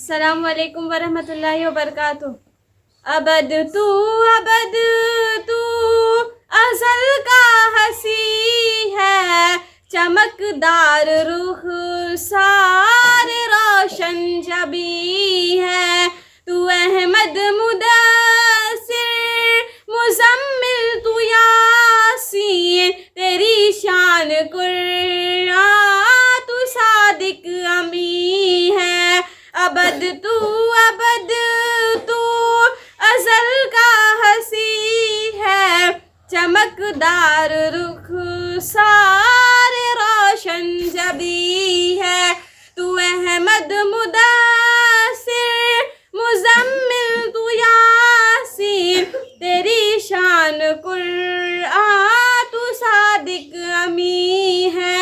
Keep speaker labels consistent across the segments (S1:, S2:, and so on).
S1: अस्सलाम वालेकुम वरहमतुल्लाहि वबरकातुह। अबद तू अज़ल का हसी है, चमकदार रुख सारे रोशन जबी है। तू अहमद मुदस्सिर मुज़म्मिल तू यासीन, तेरी शान कुरान तू सादिक अमी है। अबद तू अज़ल का हसी है, चमकदार रुख सारे रोशन जबी है। तू अहमद मुदस्सिर मुज़म्मिल तू यासीन, तेरी शान कुरान तू सादिक अमी है।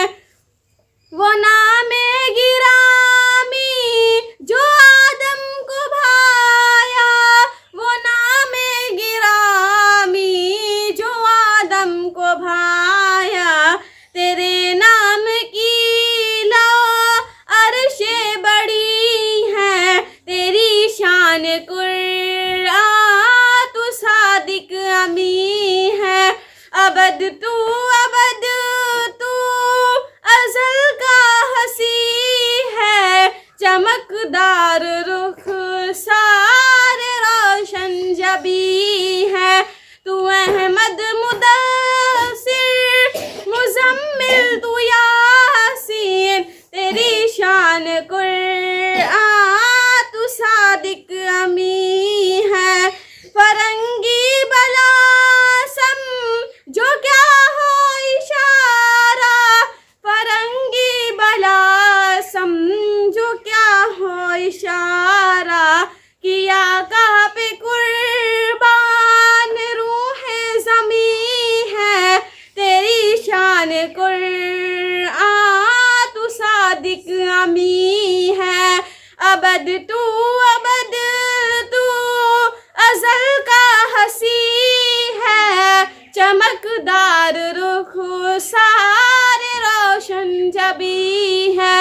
S1: वो नामे गिरामी जो आदम को भाया, वो नामे गिरामी जो आदम को भाया। तेरे नाम की लो अर्शे बड़ी है, तेरी शान कुरान तू सादिक अमी है। अबद तू अज़ल का हसी है, चमकदार रुख सारे रोशन जबी है। तू अहमद मुदस्सिर मुज़म्मिल तू यासीन, तेरी शान कुरान तू सादिक अमी है। फरंगी बलासम जो क्या हो इशारा, फरंगी बलासम जो क्या हो इशारा। किया कहाँ पे कुर्बान रूहे ज़मी है, तेरी शान कुरान तू सादिक अमी है। अबद तू अज़ल का हसी है, चमकदार रुख सारे रोशन जबी है।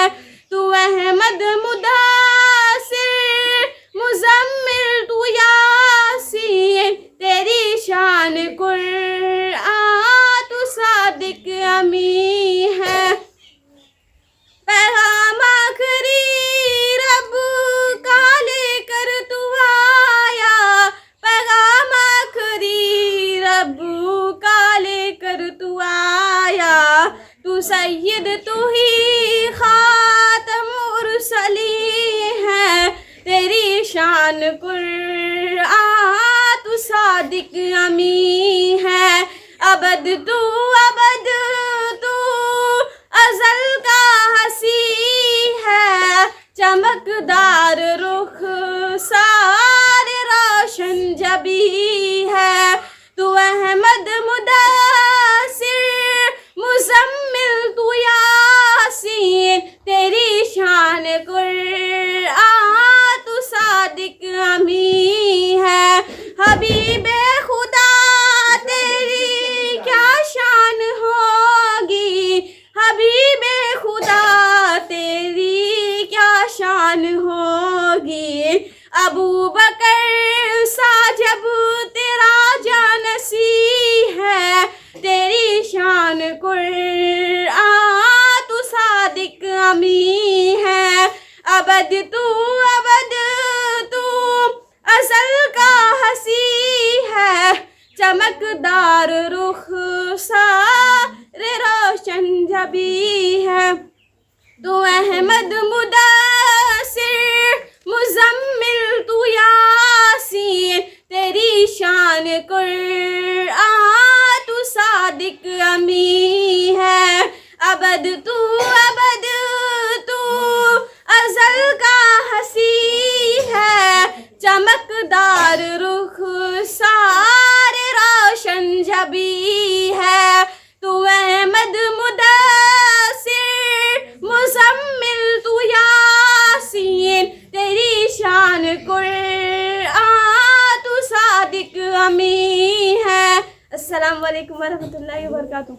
S1: तू अहमद मुदस्सिर मुज़म्मिल तू यासीन, तेरी शान कुरान तू सादिक अमी है। पैगाम आखिरी रब का लेकर तू आया, पैगाम आखिरी रब का लेकर तू आया। तू सैयद तू ही खातम मुरसलीन है, तेरी शान कुरान तू सादिक अमी है। अबद तू अज़ल का हसी है, चमकदार रुख सारे रोशन जबी है। तू अहमद मुदस्सिर मुज़म्मिल तू यासीन, तेरी शान कुरान तू सादिक अमी है। हबीबे खुदा तेरी क्या शान होगी, हबीबे खुदा तेरी क्या शान होगी। अबू बकर सा जब तेरा जानसी है, तेरी शान कुरान तू सादिक अमी है। अबद तू अज़ल का हसी है, चमकदार रुख सारे रोशन जबी है। तू अहमद मुदस्सिर मुज़म्मिल तू यासीन, तेरी शान कुरान तू सादिक अमी है। अबद तू अज़ल का हसी है, चमकदार रुख सारे रोशन जबी है। तू अहमद मुदस्सिर मुज़म्मिल तू यासीन, तेरी शान कुरान तू सादिक अमी है। अस्सलाम वालेकुम वरहमतुल्लाहि वबरकातुह।